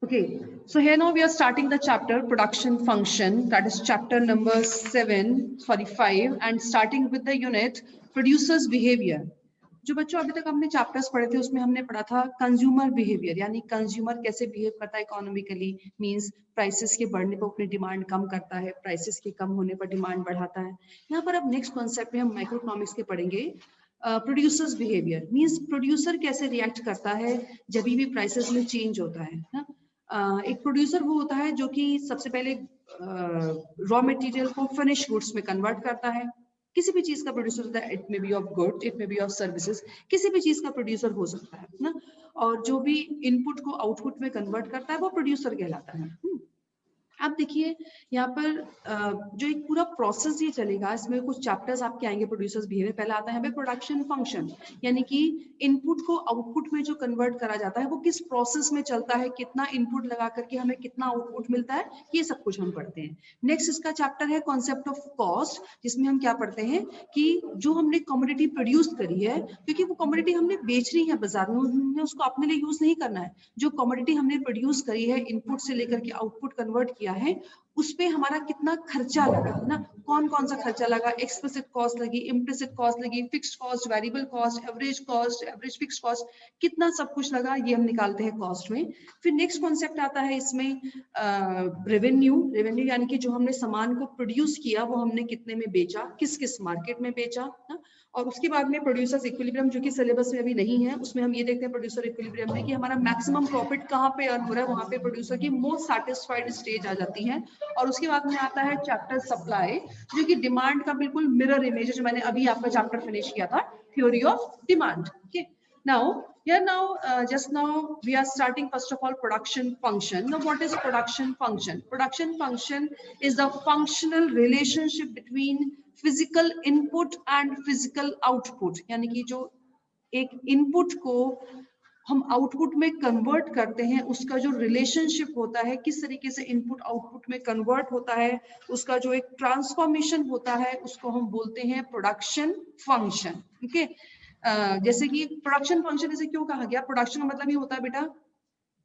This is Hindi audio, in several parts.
Okay, so here now we are starting the chapter production function, that is chapter number 5, and starting with the unit producers behavior. जो बच्चों अभी तक हमने चैप्टर्स पढ़े थे उसमें हमने पढ़ा था कंज्यूमर बिहेवियर, यानी कंज्यूमर कैसे बिहेव करता है इकोनॉमिकली, मींस प्राइसेस के बढ़ने पर अपनी डिमांड कम करता है, प्राइसेस के कम होने पर डिमांड बढ़ाता है। यहाँ पर अब नेक्स्ट कॉन्सेप्ट में हम माइक्रो इकोनॉमिक्स के पढ़ेंगे प्रोड्यूसर्स बिहेवियर, मींस प्रोड्यूसर कैसे रिएक्ट करता है जब भी प्राइसेस में चेंज होता है ना। एक प्रोड्यूसर वो होता है जो कि सबसे पहले रॉ मटेरियल को फिनिश गुड्स में कन्वर्ट करता है। किसी भी चीज का प्रोड्यूसर होता है, it may be of goods, it may be of services, किसी भी चीज का प्रोड्यूसर हो सकता है ना। और जो भी इनपुट को आउटपुट में कन्वर्ट करता है वो प्रोड्यूसर कहलाता है। अब देखिए यहाँ पर जो एक पूरा प्रोसेस ये चलेगा, इसमें कुछ चैप्टर्स आपके आएंगे प्रोड्यूसर्स बिहेवियर। पहला आता है प्रोडक्शन फंक्शन, यानी कि इनपुट को आउटपुट में जो कन्वर्ट करा जाता है वो किस प्रोसेस में चलता है, कितना इनपुट लगा करके हमें कितना आउटपुट मिलता है, ये सब कुछ हम पढ़ते हैं। नेक्स्ट इसका चैप्टर है कॉन्सेप्ट ऑफ कॉस्ट, जिसमें हम क्या पढ़ते हैं कि जो हमने कमोडिटी प्रोड्यूस करी है, क्योंकि वो कमोडिटी हमने बेचनी है बाजार में, हमने उसको अपने लिए यूज नहीं करना है। जो कमोडिटी हमने प्रोड्यूस करी है, इनपुट से लेकर के आउटपुट कन्वर्ट है, उस पे हमारा कितना खर्चा लगा ना, कौन कौन सा खर्चा लगा, एक्सप्लिसिट कॉस्ट लगी, इम्प्लिसिट कॉस्ट लगी, fixed cost, variable cost, average fixed cost, कितना सब कुछ लगा, ये हम निकालते हैं कॉस्ट में। फिर नेक्स्ट कॉन्सेप्ट आता है इसमें रेवेन्यू यानी कि जो हमने सामान को प्रोड्यूस किया वो हमने कितने में बेचा, किस किस मार्केट में बेचा ना। और उसके बाद में प्रोड्यूसर्स इक्विलिब्रियम, जो कि सिलेबस में अभी नहीं है, उसमें हम ये देखते हैं प्रोड्यूसर इक्विलिब्रियम में कि हमारा मैक्सिमम प्रॉफिट कहाँ पे अर्न हो रहा है, वहां पे प्रोड्यूसर की मोस्ट सैटिस्फाइड स्टेज आ जाती है। और उसके बाद में आता है चैप्टर सप्लाई, जो कि डिमांड का बिल्कुल मिरर इमेज है, जो मैंने अभी आपका चैप्टर फिनिश किया था, theory of demand. Okay, just now we are starting first of all production function. Now what is production function? Production function is the functional relationship between physical input and physical output, यानी कि जो एक इनपुट को हम आउटपुट में कन्वर्ट करते हैं, उसका जो रिलेशनशिप होता है, किस तरीके से इनपुट आउटपुट में कन्वर्ट होता है, उसका जो एक ट्रांसफॉर्मेशन होता है, उसको हम बोलते हैं प्रोडक्शन फंक्शन। ठीक है, जैसे कि प्रोडक्शन फंक्शन इसे क्यों कहा गया, प्रोडक्शन का मतलब ये होता है बेटा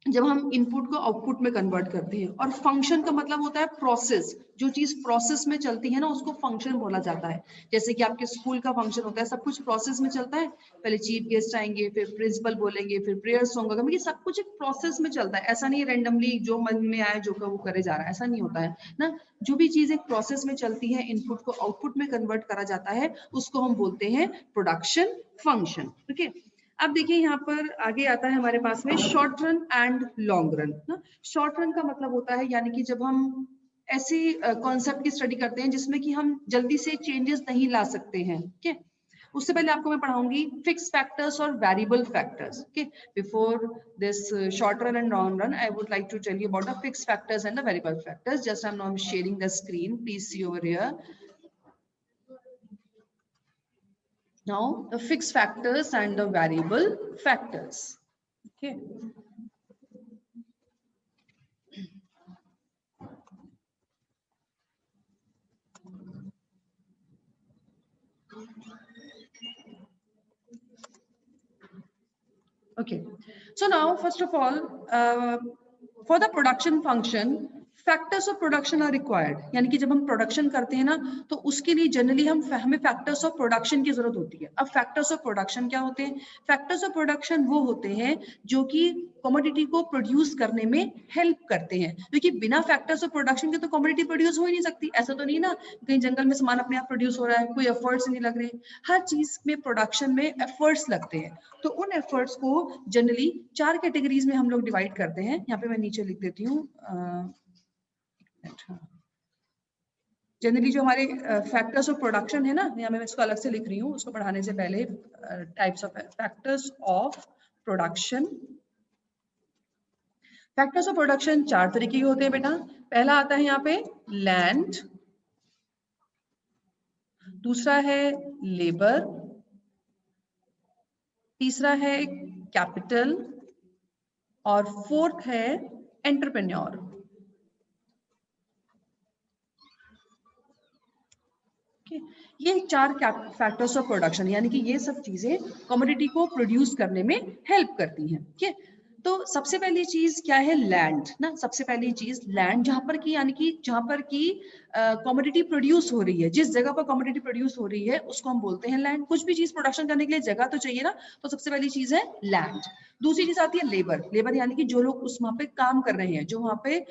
जब हम इनपुट को आउटपुट में कन्वर्ट करते हैं, और फंक्शन का मतलब होता है प्रोसेस, जो चीज प्रोसेस में चलती है ना उसको फंक्शन बोला जाता है। जैसे कि आपके स्कूल का फंक्शन होता है, सब कुछ प्रोसेस में चलता है, पहले चीफ गेस्ट आएंगे, फिर प्रिंसिपल बोलेंगे, फिर प्रेयर्स होंगे, मतलब ये सब कुछ एक प्रोसेस में चलता है। ऐसा नहीं रैंडमली जो मन में आए जो वो करे जा रहा है, ऐसा नहीं होता है ना। जो भी चीज एक प्रोसेस में चलती है, इनपुट को आउटपुट में कन्वर्ट करा जाता है, उसको हम बोलते हैं प्रोडक्शन फंक्शन। ठीक है, अब देखिए यहाँ पर आगे आता है हमारे पास में short run and long run ना। शॉर्ट रन का मतलब होता है, यानी कि जब हम ऐसे कॉन्सेप्ट की स्टडी करते हैं जिसमें कि हम जल्दी से चेंजेस नहीं ला सकते हैं। ठीक है, उससे पहले आपको मैं पढ़ाऊंगी फिक्स फैक्टर्स और variable factors. Okay, before this short run and long run I would like to tell you about the fix factors and the variable factors. Just I am now sharing the screen, please see over here. Now the fixed factors and the variable factors. Okay. Okay. So now first of all, for the production function, factors of production are required, यानी कि जब हम प्रोडक्शन करते हैं ना तो उसके लिए जनरली हमें फैक्टर्स ऑफ प्रोडक्शन की जरूरत होती है। अब फैक्टर्स ऑफ प्रोडक्शन क्या होते हैं? फैक्टर्स ऑफ प्रोडक्शन वो होते हैं जो कि कमोडिटी को प्रोड्यूस करने में हेल्प करते हैं, क्योंकि बिना फैक्टर्स ऑफ प्रोडक्शन के तो कमोडिटी प्रोड्यूस हो ही नहीं सकती। ऐसा तो नहीं ना कहीं जंगल में सामान अपने आप प्रोड्यूस हो रहा है, कोई एफर्ट्स नहीं लग रहे। हर चीज में प्रोडक्शन में एफर्ट्स लगते हैं, तो उन एफर्ट्स को जनरली 4 कैटेगरीज में हम लोग डिवाइड करते हैं। यहाँ पे मैं नीचे लिख देती हूँ। जनरली जो हमारे फैक्टर्स ऑफ प्रोडक्शन है ना, यहाँ मैं इसको अलग से लिख रही हूँ, उसको पढ़ाने से पहले types of factors of production. Factors of production 4 तरीके के होते हैं बेटा। पहला आता है यहाँ पे लैंड, दूसरा है लेबर, तीसरा है कैपिटल, और फोर्थ है एंटरप्रेन्योर। ये 4 फैक्टर्स ऑफ प्रोडक्शन, यानी कि ये सब चीजें कमोडिटी को प्रोड्यूस करने में हेल्प करती हैं। ठीक है, तो सबसे पहली चीज क्या है, लैंड ना, सबसे पहली चीज लैंड, जहां पर की यानी कि जहां पर की कमोडिटी प्रोड्यूस हो रही है, जिस जगह पर कमोडिटी प्रोड्यूस हो रही है उसको हम बोलते हैं लैंड। कुछ भी चीज प्रोडक्शन करने के लिए जगह तो चाहिए ना, तो सबसे पहली चीज है लैंड। दूसरी चीज आती है लेबर। लेबर यानी कि जो लोग उस वहां पे काम कर रहे हैं, जो वहां पे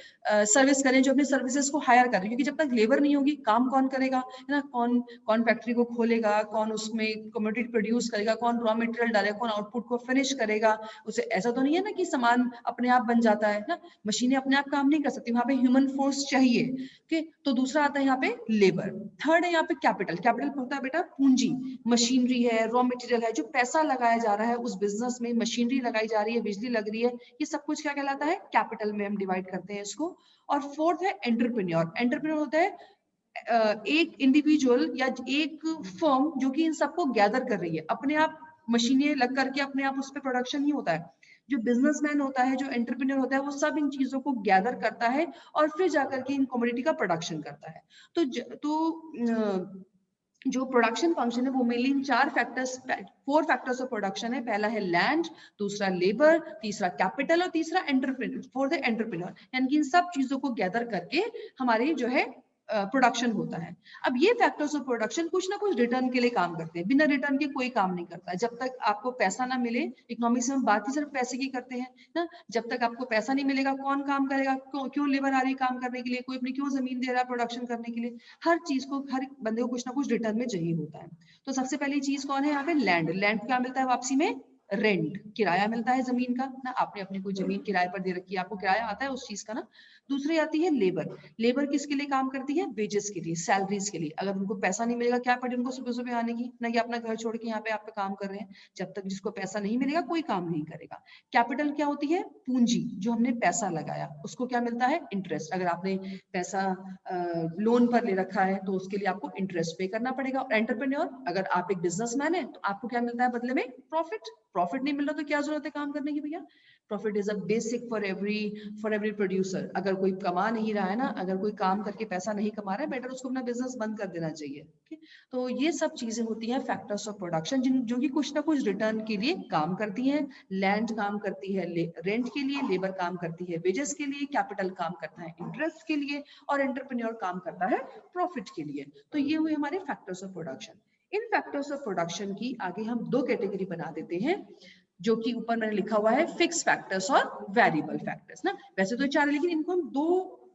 सर्विस करें, जो अपनी सर्विसेज को हायर कर रहे हैं, क्योंकि जब तक लेबर नहीं होगी काम कौन करेगा, है ना, कौन कौन फैक्ट्री को खोलेगा, कौन उसमें कमोडिटी प्रोड्यूस करेगा, कौन रॉ मटेरियल डालेगा, कौन आउटपुट को फिनिश करेगा। उसे ऐसा तो नहीं है ना कि सामान अपने आप बन जाता है ना, मशीनें अपने आप काम नहीं कर सकती, वहां पे ह्यूमन फोर्स चाहिए। ओके, तो दूसरा आता है यहाँ पे लेबर। थर्ड है यहाँ पे कैपिटल। कैपिटल होता है बेटा पूंजी, मशीनरी है, रॉ मटेरियल है, जो पैसा लगाया जा रहा है उस बिजनेस में, मशीनरी लगाई जा रही है, बिजली लग रही है, ये सब कुछ क्या कहलाता है, कैपिटल में हम डिवाइड करते हैं इसको। और फोर्थ है एंटरप्रेन्योर। एंटरप्रेन्योर होता है एक इंडिविजुअल या एक फर्म जो कि इन सबको गैदर कर रही है, अपने आप मशीनें लग करके अपने आप उस पर प्रोडक्शन नहीं होता है। जो बिजनेसमैन होता है, जो एंटरप्रेन्योर होता है, वो सब इन चीजों को गैदर करता है और फिर जाकर के इन कमोडिटी का प्रोडक्शन करता है। तो जो प्रोडक्शन फंक्शन है वो mainly in four factors of production है। पहला है लैंड, दूसरा लेबर, तीसरा कैपिटल और तीसरा एंटरप्रेन्योर, फोर्थ है एंटरप्रेन्योर। यानी कि इन सब चीजों को गैदर करके हमारी जो है प्रोडक्शन होता है। अब ये फैक्टर्स ऑफ प्रोडक्शन कुछ ना कुछ रिटर्न के लिए काम करते हैं, बिना रिटर्न के कोई काम नहीं करता। जब तक आपको पैसा ना मिले, इकोनॉमिक्स में बात ही सिर्फ पैसे की करते हैं ना, जब तक आपको पैसा नहीं मिलेगा कौन काम करेगा, क्यों लेबर आ रही है काम करने के लिए, कोई अपनी क्यों जमीन दे रहा है प्रोडक्शन करने के लिए। हर चीज को, हर बंदे को कुछ ना कुछ रिटर्न में चाहिए होता है। तो सबसे पहली चीज कौन है यहाँ पे, लैंड। लैंड क्या मिलता है वापसी में, रेंट, किराया मिलता है जमीन का ना, आपने अपनी कोई जमीन किराए पर दे रखी है, आपको किराया आता है उस चीज का ना। दूसरी आती है लेबर। लेबर किसके लिए काम करती है, वेजेस के लिए, सैलरीज के लिए। अगर उनको पैसा नहीं मिलेगा, क्या पड़े उनको सुबह सुबह आने की, ना कि अपना घर छोड़ के यहाँ पे आप पे काम कर रहे हैं। जब तक जिसको पैसा नहीं मिलेगा कोई काम नहीं करेगा। कैपिटल क्या होती है, पूंजी, जो हमने पैसा लगाया उसको क्या मिलता है, इंटरेस्ट। अगर आपने पैसा लोन पर ले रखा है तो उसके लिए आपको इंटरेस्ट पे करना पड़ेगा। और एंटरप्रेन्योर, अगर आप एक बिजनेसमैन है तो आपको क्या मिलता है बदले में, प्रॉफिट। प्रॉफिट नहीं मिल रहा तो क्या जरूरत है काम करने की भैया। Profit is a basic for every producer. अगर कोई कमा नहीं रहा है ना, अगर कोई काम करके पैसा नहीं कमा रहा है, बेटर उसको अपना बिजनेस बंद कर देना चाहिए। okay? तो ये सब चीजें होती हैं फैक्टर्स ऑफ प्रोडक्शन, जो कि कुछ ना कुछ रिटर्न के लिए काम करती हैं। लैंड काम करती है रेंट के लिए, लेबर काम करती है वेजेस के लिए, कैपिटल काम करता है इंटरेस्ट के लिए, और एंटरप्रेन्योर काम करता है प्रॉफिट के लिए। तो ये हुए हमारे factors of production. In factors of production की आगे हम दो कैटेगरी बना देते हैं, जो कि ऊपर मैंने लिखा हुआ है फिक्स फैक्टर्स और वेरिएबल फैक्टर्स ना। वैसे तो चार है, लेकिन इनको हम दो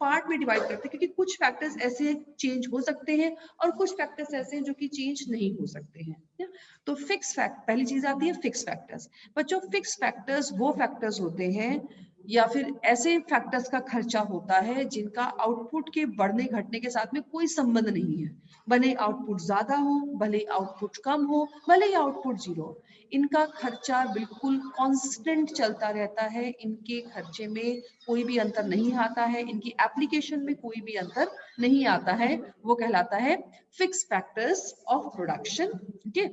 पार्ट में डिवाइड करते हैं, क्योंकि कुछ फैक्टर्स ऐसे चेंज हो सकते हैं और कुछ फैक्टर्स ऐसे हैं जो कि चेंज नहीं हो सकते हैं। तो फिक्स फैक्ट, पहली चीज आती है फिक्स फैक्टर्स। बच्चों फिक्स फैक्टर्स वो फैक्टर्स होते हैं या फिर ऐसे फैक्टर्स का खर्चा होता है जिनका आउटपुट के बढ़ने घटने के साथ में कोई संबंध नहीं है। भले आउटपुट ज्यादा हो, भले आउटपुट कम हो, भले आउटपुट जीरो, इनका खर्चा बिल्कुल कांस्टेंट चलता रहता है। इनके खर्चे में कोई भी अंतर नहीं आता है, इनकी एप्लीकेशन में कोई भी अंतर नहीं आता है। वो कहलाता है फिक्स फैक्टर्स ऑफ प्रोडक्शन। ठीक है।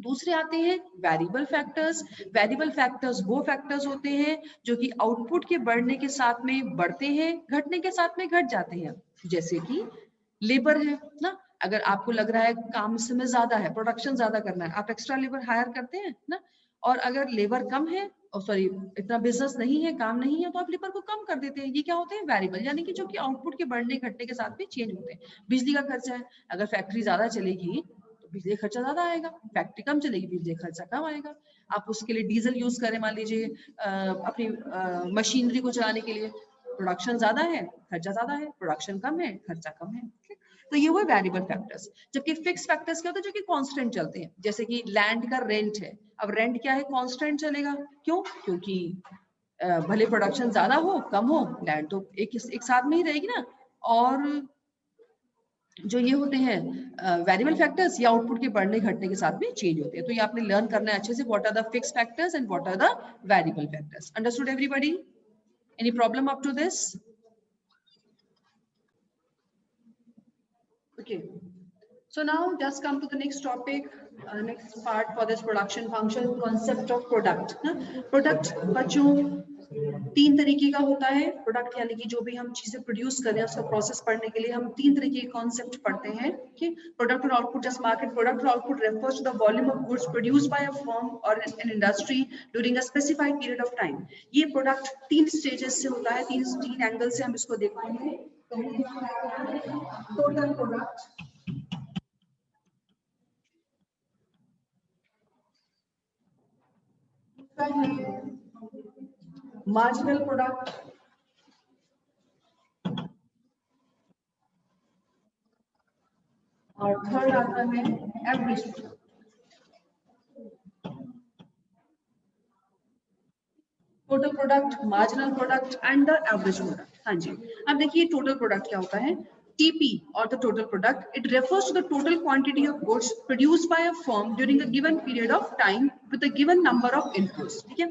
दूसरे आते हैं वेरिएबल फैक्टर्स। वेरिएबल फैक्टर्स वो फैक्टर्स होते हैं जो कि आउटपुट के बढ़ने के साथ में बढ़ते हैं, घटने के साथ में घट जाते हैं। जैसे कि लेबर है ना, अगर आपको लग रहा है काम इस समय ज्यादा है, प्रोडक्शन ज्यादा करना है, आप एक्स्ट्रा लेबर हायर करते हैं ना। और अगर लेबर कम है, सॉरी इतना बिजनेस नहीं है, काम नहीं है, तो आप लेबर को कम कर देते हैं। ये क्या होते हैं, वेरिएबल, यानी कि जो कि आउटपुट के बढ़ने घटने के साथ में चेंज होते हैं। बिजली का खर्चा है, अगर फैक्ट्री ज्यादा चलेगी तो बिजली खर्चा ज्यादा आएगा, फैक्ट्री कम चलेगी बिजली खर्चा कम आएगा। आप उसके लिए डीजल यूज करें, मान लीजिए अपनी मशीनरी को चलाने के लिए, प्रोडक्शन ज्यादा है खर्चा ज्यादा है, प्रोडक्शन कम है खर्चा कम है। तो ये हुए वेरिएबल फैक्टर्स। जबकि फिक्स फैक्टर्स क्या होते हैं, जो कि कांस्टेंट चलते हैं। जैसे कि लैंड का रेंट है, अब रेंट क्या है, कांस्टेंट चलेगा। क्यों, क्योंकि भले प्रोडक्शन ज्यादा हो कम हो, लैंड तो एक साथ में ही रहेगी ना। और जो ये होते हैं वेरिएबल फैक्टर्स, या आउटपुट के बढ़ने घटने के साथ में चेंज होते हैं। तो ये आपने लर्न करना है अच्छे से, what are the fix factors and what are the variable factors. Understood everybody? Any problem up to this? Okay, so now just come to the next topic, next part for this production function, concept of product. Product बच्चों तीन तरीके का होता है प्रोडक्ट, यानी कि जो भी हम चीजें प्रोड्यूस कर रहे हैं उसका प्रोसेस पढ़ने के लिए हम तीन तरीके के कॉन्सेप्ट पढ़ते हैं। प्रोडक्ट और आउटपुट जस्ट मार्केट प्रोडक्ट और output refers to the volume of goods produced by a firm और an industry during a specified period of time. ये प्रोडक्ट तीन स्टेजेस से होता है, तीन एंगल से हम इसको देखेंगे। टोटल प्रोडक्ट, मार्जिनल प्रोडक्ट, और थर्ड आता है average product. Total product, marginal product and the average product. हाँ जी, अब देखिए टोटल प्रोडक्ट क्या होता है। TP or the total product, it refers to the total quantity of goods produced by a firm during a given period of time with a given number of inputs। ठीक है,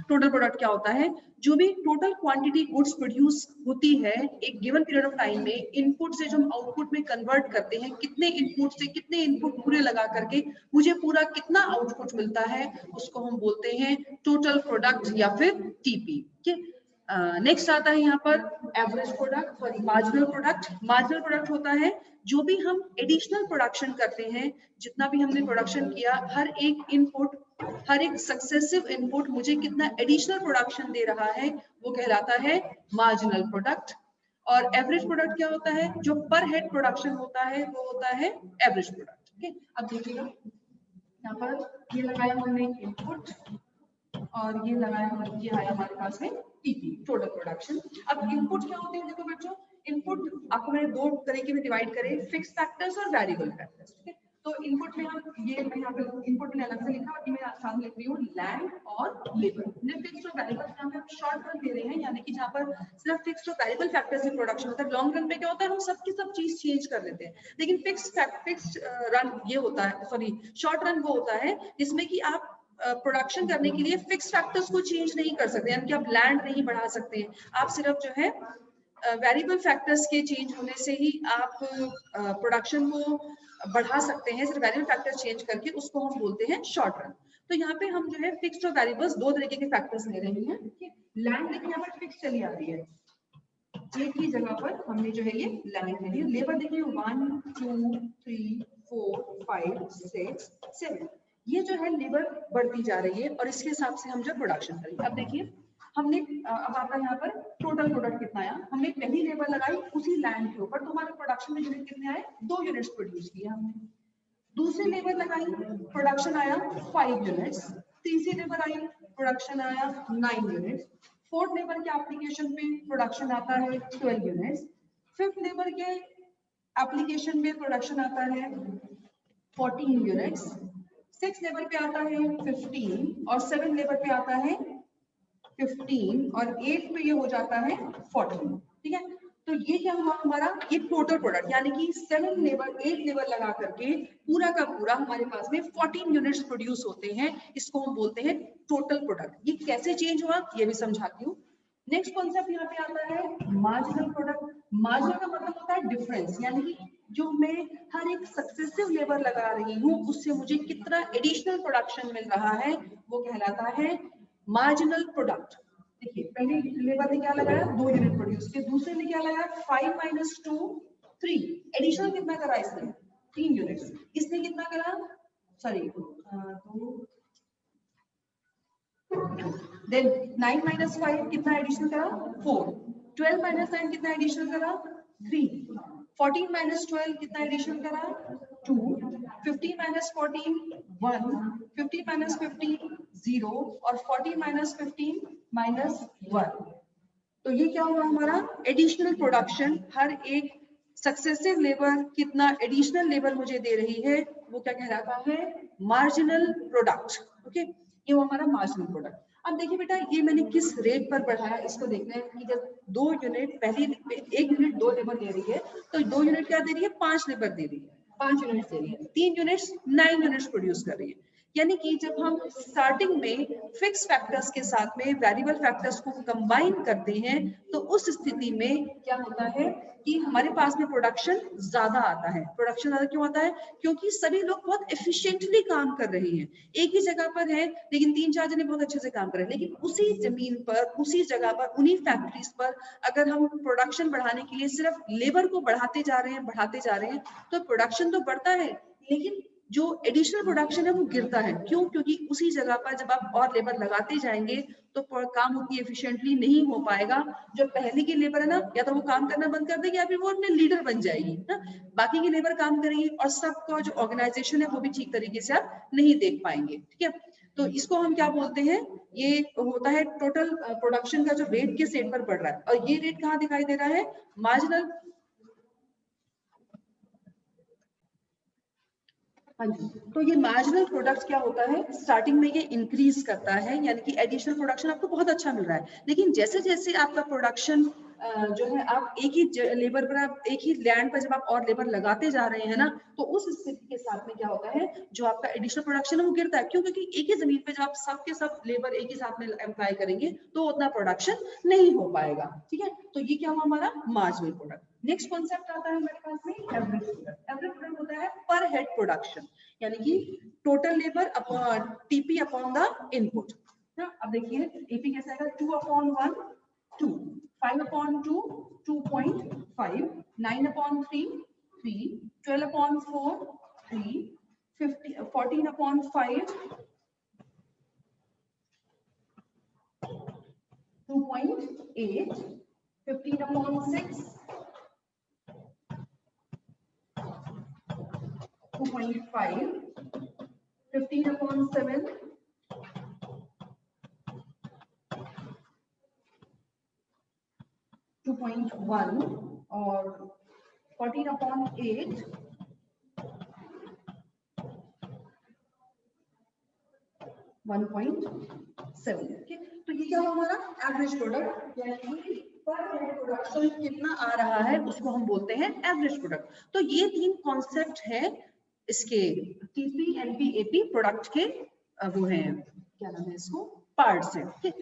टोटल प्रोडक्ट क्या होता है, जो भी टोटल क्वांटिटी गुड्स प्रोड्यूस होती है एक गिवन पीरियड ऑफ टाइम में, इनपुट से जो हम आउटपुट में कन्वर्ट करते हैं, कितने इनपुट से कितने इनपुट पूरे लगा करके मुझे पूरा कितना आउटपुट मिलता है, उसको हम बोलते हैं टोटल प्रोडक्ट या फिर TP। ठीक है, नेक्स्ट आता है यहाँ पर average product, sorry marginal product. Marginal product होता है जो भी हम एडिशनल प्रोडक्शन करते हैं, जितना भी हमने प्रोडक्शन किया, हर एक इनपुट, हर एक सक्सेसिव इनपुट मुझे कितना एडिशनल प्रोडक्शन दे रहा है, वो कहलाता है मार्जिनल प्रोडक्ट। और एवरेज प्रोडक्ट क्या होता है, जो पर हेड प्रोडक्शन होता है वो होता है एवरेज प्रोडक्ट। ठीक है, अब देखिएगा यहाँ पर ये लगाया हमने इनपुट और ये लगाया ये है हमारे पास में TP, टोटल प्रोडक्शन। अब इनपुट क्या होते हैं, देखो बच्चों, इनपुट आपको मैंने दो तरीके में डिवाइड करे, फिक्स फैक्टर्स और वेरिएबल फैक्टर्स। ठीक है, तो इनपुट में हम ये मैं यहाँ पे इनपुट में अलग से लिखा और ये मैं साथ में लिख रही हूँ लैंड और लेबर। फिक्स्ड और वेरिएबल यहाँ पे हम शॉर्ट रन दे रहे हैं, यानी कि जहाँ पर सिर्फ फिक्स्ड और वेरिएबल फैक्टर्स से प्रोडक्शन होता है। लॉन्ग रन में क्या होता है, हम सब की सब चीज चेंज कर लेते हैं, लेकिन फिक्स्ड रन ये होता है, सॉरी शॉर्ट रन वो होता है जिसमें कि आप प्रोडक्शन करने के लिए फिक्स फैक्टर्स को चेंज नहीं कर सकते, यानी कि आप लैंड नहीं बढ़ा सकते हैं, आप सिर्फ जो है वेरिएबल फैक्टर्स के चेंज होने से ही आप प्रोडक्शन को बढ़ा सकते हैं, सिर्फ वेरिएबल फैक्टर्स चेंज करके, उसको हम बोलते हैं शॉर्ट रन। तो यहाँ पे हम जो है फिक्स्ड और वेरिएबल्स दो तरीके के फैक्टर्स ले रहे हैं। लैंड देखिए यहाँ पर फिक्स चली आ रही है, एक ही जगह पर हमने जो है ये लैंड ले लिया। लेबर देखिए 1 2 3 4 5 6 7, ये जो है लेबर बढ़ती जा रही है और इसके हिसाब से हम जो प्रोडक्शन करेंगे। अब देखिए हमने अब आता है यहाँ पर टोटल प्रोडक्ट कितना आया, हमने पहली लेबर लगाई उसी लैंड के ऊपर, तो हमारे प्रोडक्शन में यूनिट कितने आए, 2 यूनिट्स प्रोड्यूस किए हमने। दूसरी लेबर लगाई, प्रोडक्शन आया 5 यूनिट्स। तीसरी लेबर आई, प्रोडक्शन आया 9 यूनिट्स। फोर्थ लेबर के एप्लीकेशन पे प्रोडक्शन आता है 12 यूनिट्स। फिफ्थ लेबर के एप्लीकेशन में प्रोडक्शन आता है 14 यूनिट्स। 6 लेबर पे आता है 15 और 7 लेबर पे आता है 15 और 8 पे ये हो जाता है 14। ठीक है, तो ये क्या हुआ हमारा, ये टोटल प्रोडक्ट, यानी कि 7 लेबर 8 लेबर लगा करके पूरा का पूरा हमारे पास में 14 यूनिट्स प्रोड्यूस होते हैं, इसको हम बोलते हैं टोटल प्रोडक्ट। ये कैसे चेंज हुआ ये भी समझाती हूँ। नेक्स्ट कॉन्सेप्ट यहाँ पे आता है मार्जिनल प्रोडक्ट। मार्जिनल का मतलब होता है डिफरेंस, यानी कि जो मैं हर एक सक्सेसिव लेबर लगा रही हूँ उससे मुझे कितना एडिशनल प्रोडक्शन मिल रहा है, वो कहलाता है मार्जिनल प्रोडक्ट। देखिए पहले लेबर ने क्या लगाया, 2 यूनिट प्रोड्यूस किए, दूसरे ने क्या लगाया 5 - 2 3, एडिशनल कितना करा इसने 3 यूनिट्स। इसने कितना करा, सॉरी देन 9 - 5 कितना एडिशनल करा 4, 12 - 9 कितना एडिशनल करा 3, 14 - 12 कितना एडिशनल करा 2, 15 - 14 1, 15 - 15 0 और 40 - 15 -1। तो ये क्या हुआ हमारा एडिशनल प्रोडक्शन, हर एक सक्सेसिव लेबर कितना एडिशनल लेबर मुझे दे रही है, वो क्या कहलाता है मार्जिनल प्रोडक्ट। ओके, ये वो हमारा मार्जिनल प्रोडक्ट। अब देखिए बेटा ये मैंने किस रेट पर बढ़ाया, इसको देखना है कि जब 2 यूनिट पहली 1 यूनिट 2 लेबर दे रही है, तो 2 यूनिट क्या दे रही है 5 लेबर दे रही है, 5 यूनिट दे रही है, 3 यूनिट्स 9 यूनिट्स प्रोड्यूस कर रही है। यानी कि जब हम स्टार्टिंग में फिक्स फैक्टर्स के साथ में वेरिएबल फैक्टर्स को कंबाइन करते हैं तो उस स्थिति में क्या होता है कि हमारे पास में प्रोडक्शन ज्यादा आता है। प्रोडक्शन ज्यादा क्यों आता है? क्योंकि सभी लोग बहुत एफिशिएंटली काम कर रहे हैं, एक ही जगह पर है लेकिन 3-4 जने बहुत अच्छे से काम कर रहे हैं। लेकिन उसी जमीन पर, उसी जगह पर, उन्हीं फैक्ट्रीज पर अगर हम प्रोडक्शन बढ़ाने के लिए सिर्फ लेबर को बढ़ाते जा रहे हैं, तो प्रोडक्शन तो बढ़ता है लेकिन जो एडिशनल प्रोडक्शन है वो गिरता है। क्यों? क्योंकि उसी जगह पर जब आप और लेबर लगाते जाएंगे तो काम उतनी एफिशिएंटली नहीं हो पाएगा। जो पहले की लेबर है ना, या तो वो काम करना बंद कर देगी या फिर वो अपने लीडर बन जाएगी ना, बाकी की लेबर काम करेगी और सबका जो ऑर्गेनाइजेशन है वो भी ठीक तरीके से आप नहीं देख पाएंगे। ठीक है, तो इसको हम क्या बोलते हैं? ये होता है टोटल प्रोडक्शन का जो रेट किस रेट पर बढ़ रहा है, और ये रेट कहाँ दिखाई दे रहा है? मार्जिनल। हाँ जी, तो ये मार्जिनल प्रोडक्ट क्या होता है? स्टार्टिंग में ये इंक्रीज करता है, यानी कि एडिशनल प्रोडक्शन आपको बहुत अच्छा मिल रहा है, लेकिन जैसे जैसे आपका प्रोडक्शन जो है, आप एक ही लेबर पर, आप एक ही लैंड पर जब आप और लेबर लगाते जा रहे हैं ना, तो उस स्थिति के साथ में क्या होता है, जो आपका एडिशनल प्रोडक्शन है वो गिरता है। क्यों? क्योंकि एक ही जमीन पे जब आप सब के सब लेबर एक ही साथ में एम्प्लॉय करेंगे तो उतना प्रोडक्शन नहीं हो पाएगा। ठीक है, तो ये क्या हुआ हमारा मार्जिनल प्रोडक्ट। नेक्स्ट कॉन्सेप्ट आता है हमारे पास में एवरेज प्रोडक्ट। एवरेज प्रोडक्ट होता है पर हेड प्रोडक्शन, यानी कि total labour upon TP upon the input. अब देखिए टीपी कैसा है? 2/1 2, 5/2 2.5, 9/3 3, 12/4 3, 14/5 2.8, 15/6 2.5, 15/7 2.1 और 14/8 1.7। तो ये क्या हुआ हमारा एवरेज प्रोडक्ट, यानी कि पर हेड प्रोडक्शन कितना आ रहा है उसको हम बोलते हैं एवरेज प्रोडक्ट। तो ये तीन कॉन्सेप्ट है इसके टीपी एनपी एपी प्रोडक्ट के वो हैं, क्या नाम है इसको, पार्ट्स हैं।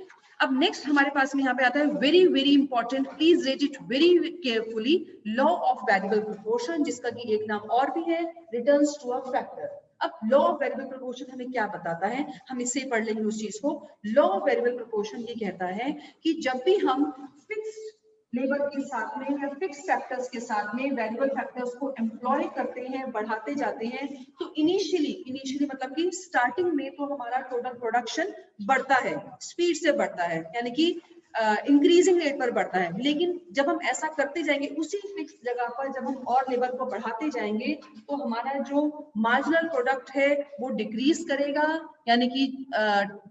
अब नेक्स्ट हमारे पास में यहाँ पे आता है very very important, please read it very carefully, law of variable proportion, जिसका कि एक नाम और भी है, रिटर्न्स टू अ फैक्टर। अब लॉ ऑफ वेरिएबल प्रोपोर्शन हमें क्या बताता है, हम इससे पढ़ लेंगे उस चीज को। लॉ ऑफ वेरिएबल प्रोपोर्शन ये कहता है कि जब भी हम फिक्स लेबर के साथ में या फिक्स फैक्टर्स के साथ में वेरिएबल फैक्टर्स को एम्प्लॉय करते हैं, बढ़ाते जाते हैं, तो इनिशियली मतलब कि स्टार्टिंग में तो हमारा टोटल प्रोडक्शन बढ़ता है, स्पीड से बढ़ता है, यानी कि इंक्रीजिंग रेट पर बढ़ता है। लेकिन जब हम ऐसा करते जाएंगे उसी फिक्स जगह पर, जब हम और लेबर को बढ़ाते जाएंगे तो हमारा जो मार्जिनल प्रोडक्ट है वो डिक्रीज करेगा, यानी कि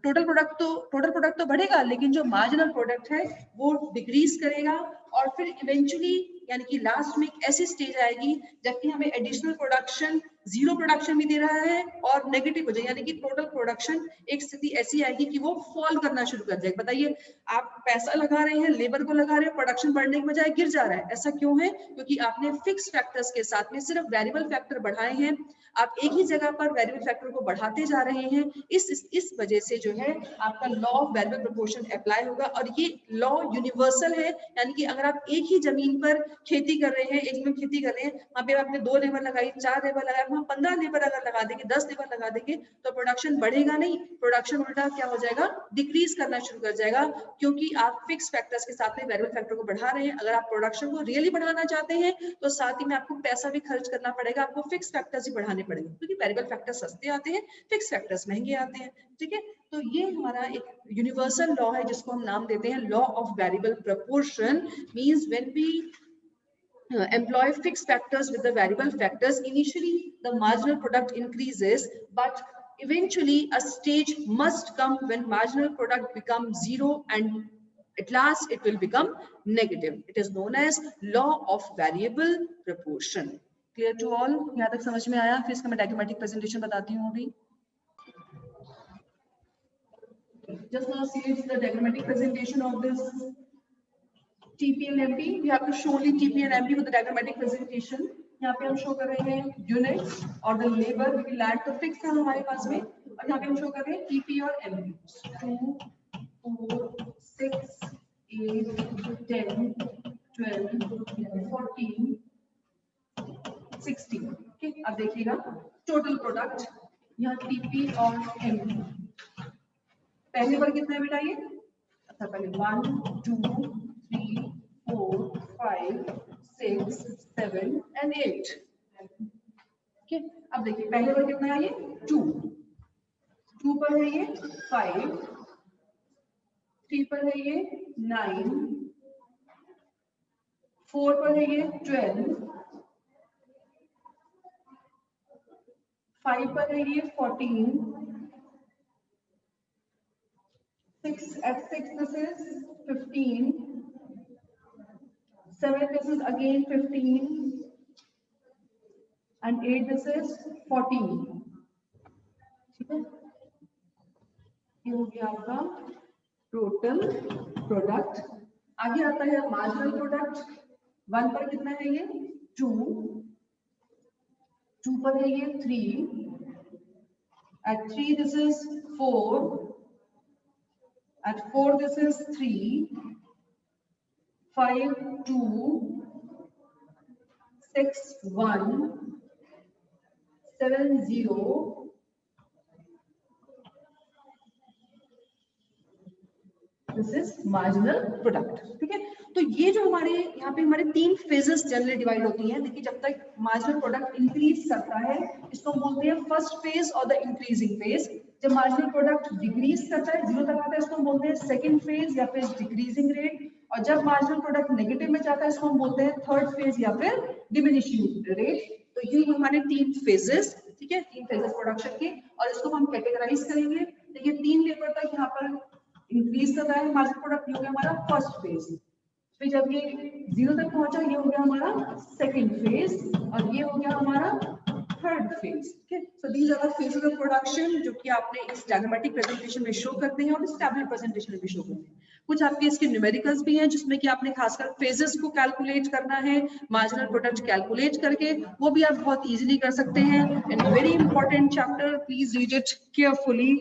टोटल प्रोडक्ट तो बढ़ेगा लेकिन जो मार्जिनल प्रोडक्ट है वो डिक्रीज करेगा। और फिर इवेंचुअली यानी कि लास्ट में एक ऐसी स्टेज आएगी जबकि हमें एडिशनल प्रोडक्शन, जीरो प्रोडक्शन भी दे रहा है और नेगेटिव हो जाए, यानी कि टोटल प्रोडक्शन एक स्थिति ऐसी आएगी कि वो फॉल करना शुरू कर जाएगा। बताइए, आप पैसा लगा रहे हैं, लेबर को लगा रहे हैं, प्रोडक्शन बढ़ने के बजाय गिर जा रहा है, ऐसा क्यों है? क्योंकि आपने फिक्स फैक्टर्स के साथ में सिर्फ वेरिएबल फैक्टर बढ़ाए हैं, आप एक ही जगह पर वेरिएबल फैक्टर को बढ़ाते जा रहे हैं। इस वजह से जो है आपका law of variable proportion apply होगा। और ये लॉ यूनिवर्सल है, यानी कि अगर आप एक ही जमीन पर खेती कर रहे हैं, एक जमीन खेती कर रहे हैं, वहां पे आपने 2 लेबर लगाई, 4 लेबर लगाए, वहां 15 लेबर अगर लगा देंगे, 10 लेबर लगा देंगे तो प्रोडक्शन बढ़ेगा नहीं, प्रोडक्शन उल्टा क्या हो जाएगा, डिक्रीज करना शुरू कर जाएगा, क्योंकि आप फिक्स फैक्टर्स के साथ में वेरिएबल फैक्टर को बढ़ा रहे हैं। अगर आप प्रोडक्शन को रियली बढ़ाना चाहते हैं तो साथ ही में आपको पैसा भी खर्च करना पड़ेगा, आपको फिक्स फैक्टर्स ही बढ़ाने पड़ेंगे, क्योंकि वेरिएबल फैक्टर्स सस्ते आते हैं, फिक्स फैक्टर्स महंगे आते हैं। ठीक है, तो ये हमारा एक यूनिवर्सल लॉ है जिसको हम नाम देते हैं law of variable proportion. Means when we employ fixed factors with the variable factors, initially the marginal product increases, but eventually a stage must come when marginal product becomes zero and at last it will become negative. It is known as law of variable proportion. Clear to all? यहाँ तक समझ में आया? फिर इसका मैं डायग्रामेटिक प्रेजेंटेशन बताती हूँ अभी। Just now see the diagrammatic presentation of this TP and MP. We have to show only TP and MP with the diagrammatic presentation. यहाँ पे हम शो कर रहे हैं यूनिट्स और the labour we will add, तो फिक्स है हमारे पास में, और यहाँ पे हम शो कर रहे हैं TP और MP 2 4 6 8, 10, 12, 14, 16। ओके, अब देखिएगा टोटल प्रोडक्ट यहाँ टीपी और एमपी। पहले बार कितना है बेटा ये? अच्छा पहले 1, 2, 3, 4, 5, 6, 7 and 8। ओके, अब देखिए पहले बार कितना है ये? 2 पर है ये 5, 3 पर है ये 9, 4 पर है ये 12, 5 पर है ये 14, 6 at 6 this is 15, 7 this is again 15 and 8 this is 14। ठीक है, ये हो गया आपका टोटल प्रोडक्ट। आगे आता है मार्जिनल प्रोडक्ट। 1 पर कितना है ये? 2, 2 पर है ये 3, at 3 this is 4, at 4 this is 3, 5, 2, 6, 1, 7, 0, this is marginal product. ठीक है, तो ये जो हमारे यहाँ पे हमारे 3 फेजेस जनरली डिवाइड होती हैं। देखिए जब तक मार्जिनल प्रोडक्ट इंक्रीज करता है इसको बोलते हैं फर्स्ट फेज और द इंक्रीजिंग फेज। जब मार्जिनल प्रोडक्ट डिक्रीज करता है 0 तक आता है इसको हम बोलते हैं सेकंड फेज या फिर डिक्रीजिंग रेट। और जब मार्जिनल प्रोडक्ट नेगेटिव में जाता है इसको हम बोलते हैं थर्ड फेज या फिर डिमिनिशिंग रेट। तो ये हमारे 3 फेजेस, ठीक है, 3 फेजेस प्रोडक्शन के, और इसको हम कैटेगराइज करेंगे। देखिए 3 लेवल तक यहाँ पर इंक्रीज कर रहा है मार्जिनल प्रोडक्ट, ये हो गया हमारा फर्स्ट फेज। फिर जब ये 0 तक पहुंचा ये हो गया हमारा सेकंड फेज, और ये हो गया हमारा थर्ड फेज। ठीक है, so these are the phases of production जो कि आपने इस डायग्रामेटिक प्रेजेंटेशन में शो करते हैं और इस टैबुलर प्रेजेंटेशन में भी शो करते हैं। कुछ आपके इसके न्यूमेरिकल्स भी हैं जिसमें कि आपने खासकर फेजेस को कैलकुलेट करना है मार्जिनल प्रोडक्ट कैलकुलेट करके, वो भी आप बहुत इजीली कर सकते हैं। And very important chapter, please read it carefully.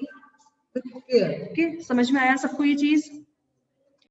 Okay, समझ में आया सबको ये चीज?